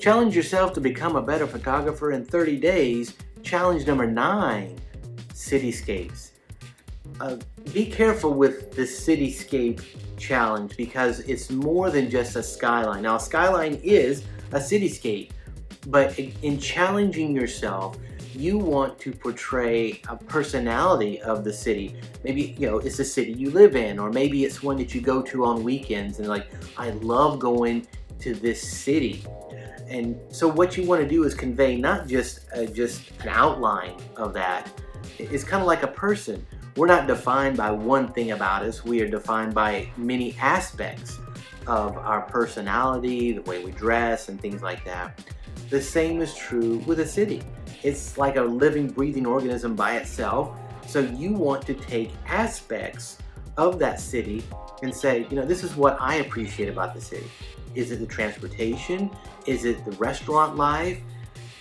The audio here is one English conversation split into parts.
Challenge yourself to become a better photographer in 30 days. Challenge number 9, Cityscapes. Be careful with the Cityscape challenge because it's more than just a skyline. Now, a skyline is a cityscape, but in challenging yourself, you want to portray a personality of the city. Maybe, it's the city you live in, or maybe it's one that you go to on weekends and like, I love going to this city. And so what you want to do is convey not just an outline of that. It's kind of like a person. We're not defined by one thing about us. We are defined by many aspects of our personality, the way we dress, and things like that. The same is true with a city. It's like a living, breathing organism by itself. So you want to take aspects of that city and say, this is what I appreciate about the city. Is it the transportation? Is it the restaurant life?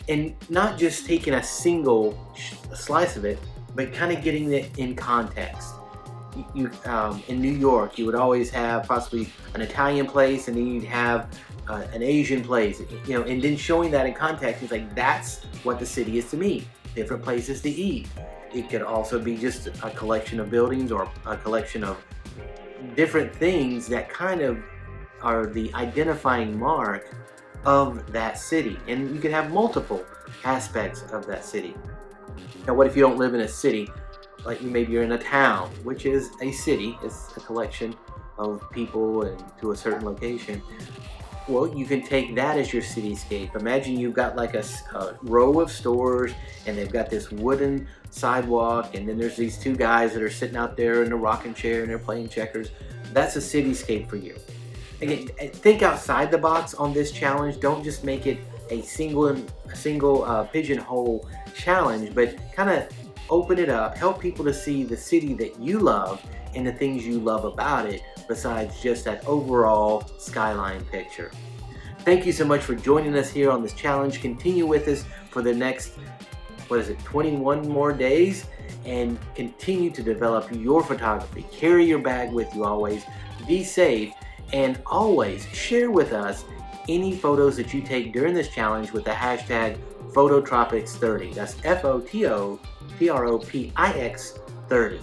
And not just taking a single slice of it, but kind of getting it in context. In New York, you would always have possibly an Italian place, and then you'd have an Asian place, and then showing that in context is like, that's what the city is to me. Different places to eat. It could also be just a collection of buildings or a collection of different things that kind of are the identifying mark of that city. And you can have multiple aspects of that city. Now, what if you don't live in a city? Like maybe you're in a town, which is a city. It's a collection of people and to a certain location. Well, you can take that as your cityscape. Imagine you've got like a row of stores, and they've got this wooden sidewalk, and then there's these two guys that are sitting out there in a rocking chair and they're playing checkers. That's a cityscape for you. Again, think outside the box on this challenge. Don't just make it a single pigeonhole challenge, but kind of open it up, help people to see the city that you love and the things you love about it, besides just that overall skyline picture. Thank you so much for joining us here on this challenge. Continue with us for the next, 21 more days, and continue to develop your photography. Carry your bag with you always. Be safe, and always share with us any photos that you take during this challenge with the hashtag Phototropics30. That's Photopix30.